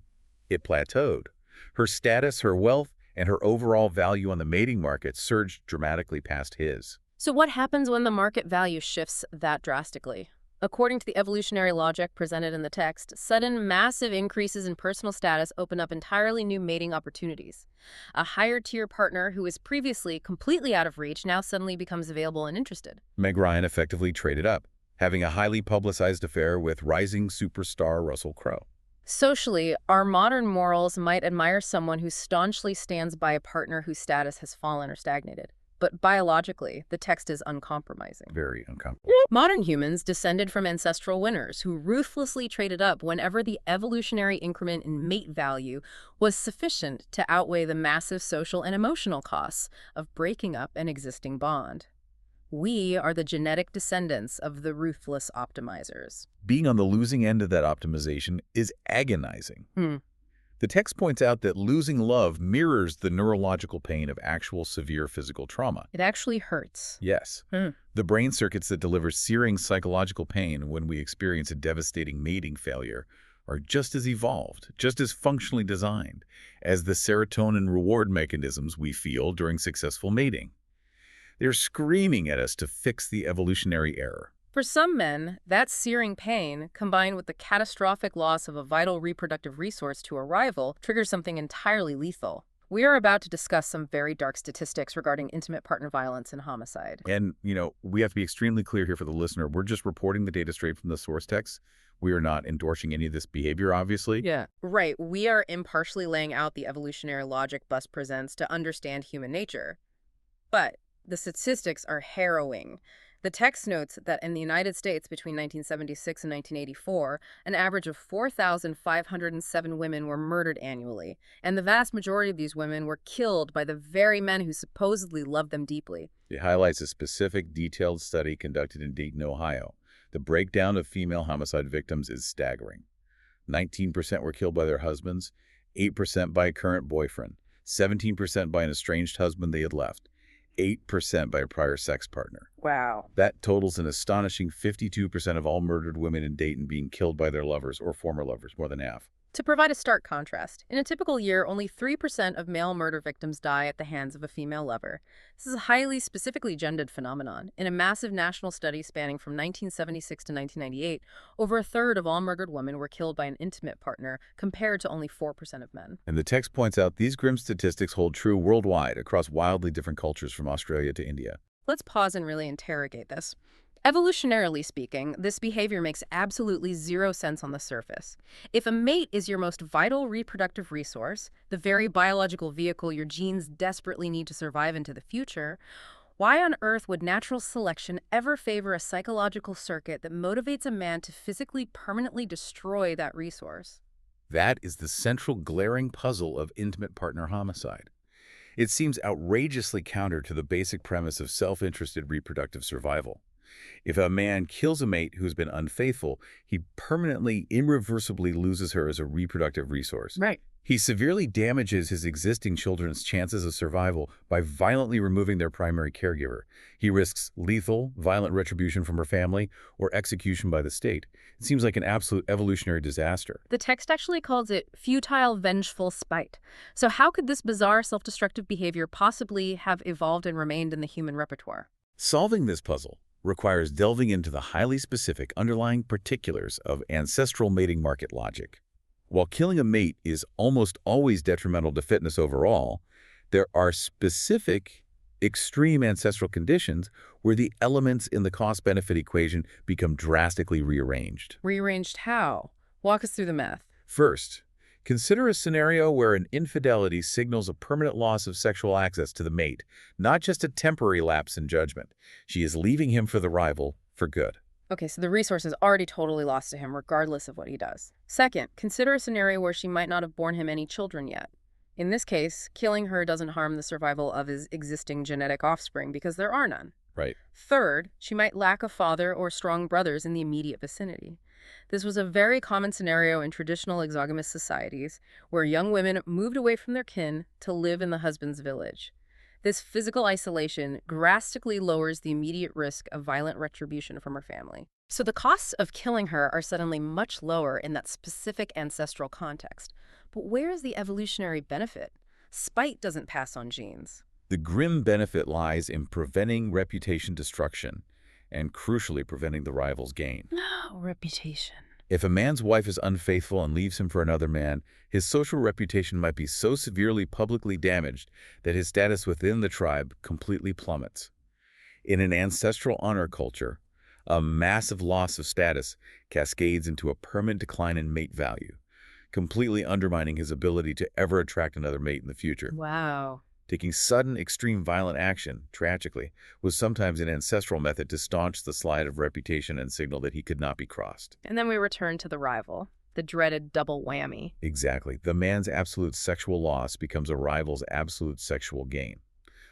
it plateaued. Her status, her wealth, and her overall value on the mating market surged dramatically past his. So what happens when the market value shifts that drastically? According to the evolutionary logic presented in the text, sudden massive increases in personal status open up entirely new mating opportunities. A higher-tier partner who was previously completely out of reach now suddenly becomes available and interested. Meg Ryan effectively traded up, having a highly publicized affair with rising superstar Russell Crowe. Socially, our modern morals might admire someone who staunchly stands by a partner whose status has fallen or stagnated. But biologically, the text is uncompromising. Very uncomfortable. Modern humans descended from ancestral winners who ruthlessly traded up whenever the evolutionary increment in mate value was sufficient to outweigh the massive social and emotional costs of breaking up an existing bond. We are the genetic descendants of the ruthless optimizers. Being on the losing end of that optimization is agonizing. The text points out that losing love mirrors the neurological pain of actual severe physical trauma. It actually hurts. Yes. The brain circuits that deliver searing psychological pain when we experience a devastating mating failure are just as evolved, just as functionally designed as the serotonin reward mechanisms we feel during successful mating. They're screaming at us to fix the evolutionary error. For some men, that searing pain, combined with the catastrophic loss of a vital reproductive resource to a rival, triggers something entirely lethal. We are about to discuss some very dark statistics regarding intimate partner violence and homicide. And, we have to be extremely clear here for the listener. We're just reporting the data straight from the source text. We are not endorsing any of this behavior, obviously. Yeah. Right. We are impartially laying out the evolutionary logic Buss presents to understand human nature. But the statistics are harrowing. The text notes that in the United States between 1976 and 1984, an average of 4,507 women were murdered annually, and the vast majority of these women were killed by the very men who supposedly loved them deeply. It highlights a specific, detailed study conducted in Dayton, Ohio. The breakdown of female homicide victims is staggering. 19% were killed by their husbands, 8% by a current boyfriend, 17% by an estranged husband they had left, 8% by a prior sex partner. Wow. That totals an astonishing 52% of all murdered women in Dayton being killed by their lovers or former lovers, more than half. To provide a stark contrast, in a typical year, only 3% of male murder victims die at the hands of a female lover. This is a highly specifically gendered phenomenon. In a massive national study spanning from 1976 to 1998, over a third of all murdered women were killed by an intimate partner, compared to only 4% of men. And the text points out these grim statistics hold true worldwide across wildly different cultures from Australia to India. Let's pause and really interrogate this. Evolutionarily speaking, this behavior makes absolutely zero sense on the surface. If a mate is your most vital reproductive resource, the very biological vehicle your genes desperately need to survive into the future, why on earth would natural selection ever favor a psychological circuit that motivates a man to physically permanently destroy that resource? That is the central glaring puzzle of intimate partner homicide. It seems outrageously counter to the basic premise of self-interested reproductive survival. If a man kills a mate who's been unfaithful, he permanently, irreversibly loses her as a reproductive resource. Right. He severely damages his existing children's chances of survival by violently removing their primary caregiver. He risks lethal, violent retribution from her family or execution by the state. It seems like an absolute evolutionary disaster. The text actually calls it futile, vengeful spite. So how could this bizarre self-destructive behavior possibly have evolved and remained in the human repertoire? Solving this puzzle requires delving into the highly specific underlying particulars of ancestral mating market logic. While killing a mate is almost always detrimental to fitness overall, there are specific, extreme ancestral conditions where the elements in the cost-benefit equation become drastically rearranged. Rearranged how? Walk us through the math. First, consider a scenario where an infidelity signals a permanent loss of sexual access to the mate, not just a temporary lapse in judgment. She is leaving him for the rival for good. Okay, so the resource is already totally lost to him, regardless of what he does. Second, consider a scenario where she might not have borne him any children yet. In this case, killing her doesn't harm the survival of his existing genetic offspring because there are none. Right. Third, she might lack a father or strong brothers in the immediate vicinity. This was a very common scenario in traditional exogamous societies where young women moved away from their kin to live in the husband's village. This physical isolation drastically lowers the immediate risk of violent retribution from her family. So the costs of killing her are suddenly much lower in that specific ancestral context. But where is the evolutionary benefit? Spite doesn't pass on genes. The grim benefit lies in preventing reputation destruction and, crucially, preventing the rival's gain. Oh, reputation. If a man's wife is unfaithful and leaves him for another man, his social reputation might be so severely publicly damaged that his status within the tribe completely plummets. In an ancestral honor culture, a massive loss of status cascades into a permanent decline in mate value, completely undermining his ability to ever attract another mate in the future. Wow. Taking sudden, extreme violent action, tragically, was sometimes an ancestral method to staunch the slide of reputation and signal that he could not be crossed. And then we return to the rival, the dreaded double whammy. Exactly. The man's absolute sexual loss becomes a rival's absolute sexual gain.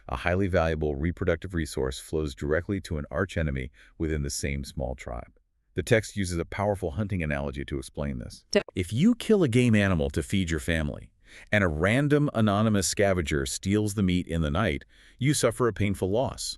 A highly valuable reproductive resource flows directly to an archenemy within the same small tribe. The text uses a powerful hunting analogy to explain this. If you kill a game animal to feed your family, and a random anonymous scavenger steals the meat in the night, you suffer a painful loss.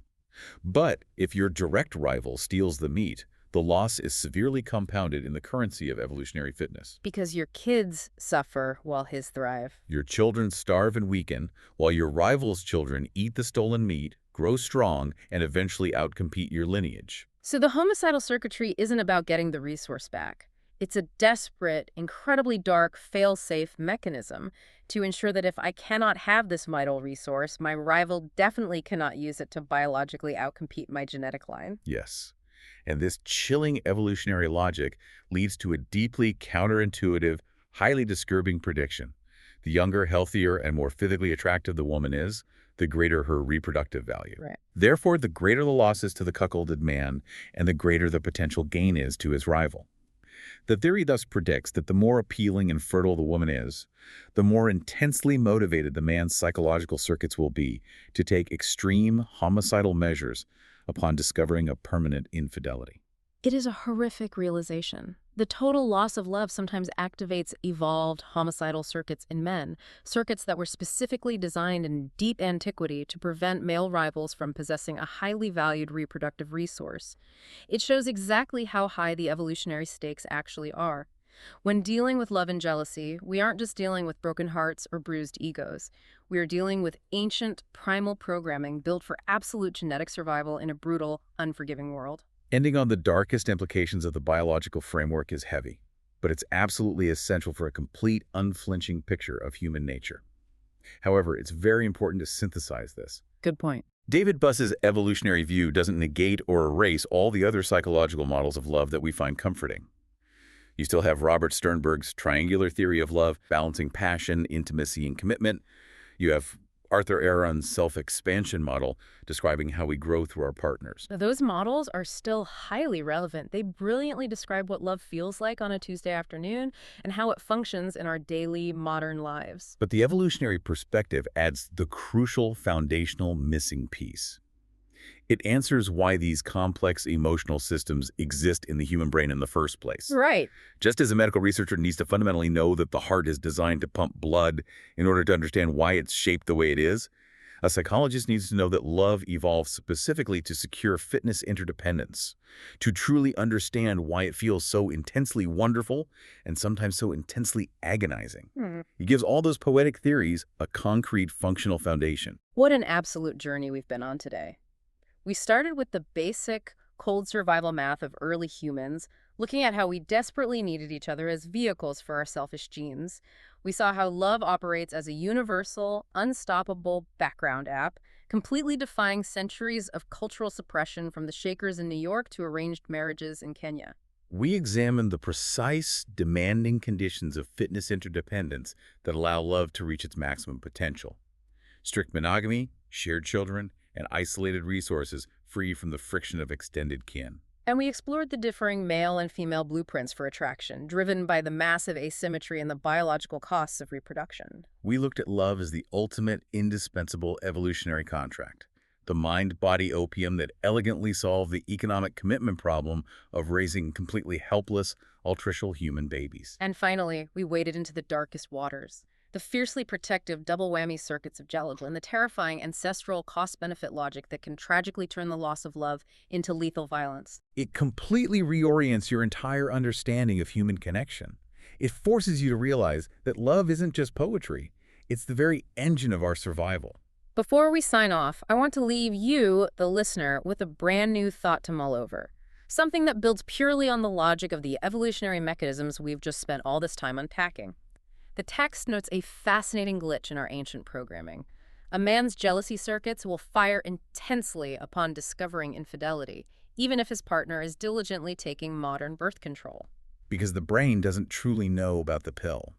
But if your direct rival steals the meat, the loss is severely compounded in the currency of evolutionary fitness. Because your kids suffer while his thrive. Your children starve and weaken, while your rival's children eat the stolen meat, grow strong, and eventually outcompete your lineage. So the homicidal circuitry isn't about getting the resource back. It's a desperate, incredibly dark, fail-safe mechanism to ensure that if I cannot have this vital resource, my rival definitely cannot use it to biologically outcompete my genetic line. Yes. And this chilling evolutionary logic leads to a deeply counterintuitive, highly disturbing prediction. The younger, healthier, and more physically attractive the woman is, the greater her reproductive value. Right. Therefore, the greater the losses to the cuckolded man, and the greater the potential gain is to his rival. The theory thus predicts that the more appealing and fertile the woman is, the more intensely motivated the man's psychological circuits will be to take extreme homicidal measures upon discovering a permanent infidelity. It is a horrific realization. The total loss of love sometimes activates evolved homicidal circuits in men, circuits that were specifically designed in deep antiquity to prevent male rivals from possessing a highly valued reproductive resource. It shows exactly how high the evolutionary stakes actually are. When dealing with love and jealousy, we aren't just dealing with broken hearts or bruised egos. We are dealing with ancient, primal programming built for absolute genetic survival in a brutal, unforgiving world. Ending on the darkest implications of the biological framework is heavy, but it's absolutely essential for a complete, unflinching picture of human nature. However, it's very important to synthesize this. Good point. David Buss's evolutionary view doesn't negate or erase all the other psychological models of love that we find comforting. You still have Robert Sternberg's triangular theory of love, balancing passion, intimacy, and commitment. You have Arthur Aron's self-expansion model, describing how we grow through our partners. Now, those models are still highly relevant. They brilliantly describe what love feels like on a Tuesday afternoon and how it functions in our daily, modern lives. But the evolutionary perspective adds the crucial foundational missing piece. It answers why these complex emotional systems exist in the human brain in the first place. Right. Just as a medical researcher needs to fundamentally know that the heart is designed to pump blood in order to understand why it's shaped the way it is, a psychologist needs to know that love evolved specifically to secure fitness interdependence, to truly understand why it feels so intensely wonderful and sometimes so intensely agonizing. He gives all those poetic theories a concrete functional foundation. What an absolute journey we've been on today. We started with the basic, cold survival math of early humans, looking at how we desperately needed each other as vehicles for our selfish genes. We saw how love operates as a universal, unstoppable background app, completely defying centuries of cultural suppression from the Shakers in New York to arranged marriages in Kenya. We examined the precise, demanding conditions of fitness interdependence that allow love to reach its maximum potential. Strict monogamy, shared children, and isolated resources free from the friction of extended kin. And we explored the differing male and female blueprints for attraction, driven by the massive asymmetry and the biological costs of reproduction. We looked at love as the ultimate, indispensable evolutionary contract, the mind-body opium that elegantly solved the economic commitment problem of raising completely helpless, altricial human babies. And finally, we waded into the darkest waters. The fiercely protective double whammy circuits of jealousy and the terrifying ancestral cost-benefit logic that can tragically turn the loss of love into lethal violence. It completely reorients your entire understanding of human connection. It forces you to realize that love isn't just poetry. It's the very engine of our survival. Before we sign off, I want to leave you, the listener, with a brand new thought to mull over. Something that builds purely on the logic of the evolutionary mechanisms we've just spent all this time unpacking. The text notes a fascinating glitch in our ancient programming. A man's jealousy circuits will fire intensely upon discovering infidelity, even if his partner is diligently taking modern birth control. Because the brain doesn't truly know about the pill.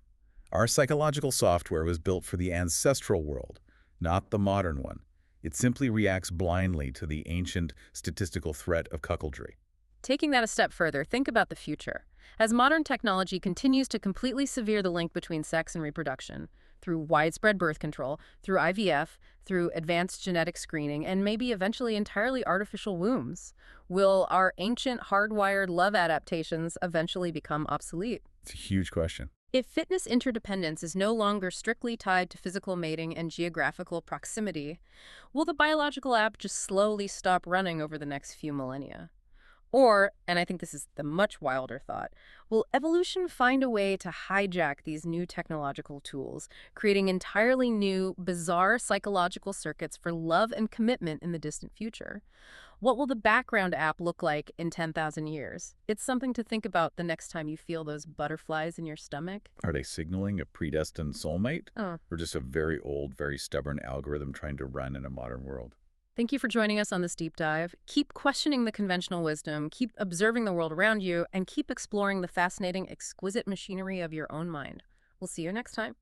Our psychological software was built for the ancestral world, not the modern one. It simply reacts blindly to the ancient statistical threat of cuckoldry. Taking that a step further, think about the future. As modern technology continues to completely sever the link between sex and reproduction, through widespread birth control, through IVF, through advanced genetic screening, and maybe eventually entirely artificial wombs, will our ancient hardwired love adaptations eventually become obsolete? It's a huge question. If fitness interdependence is no longer strictly tied to physical mating and geographical proximity, will the biological app just slowly stop running over the next few millennia? Or, and I think this is the much wilder thought, will evolution find a way to hijack these new technological tools, creating entirely new, bizarre psychological circuits for love and commitment in the distant future? What will the background app look like in 10,000 years? It's something to think about the next time you feel those butterflies in your stomach. Are they signaling a predestined soulmate? Oh. Or just a very old, very stubborn algorithm trying to run in a modern world? Thank you for joining us on this deep dive. Keep questioning the conventional wisdom, keep observing the world around you, and keep exploring the fascinating, exquisite machinery of your own mind. We'll see you next time.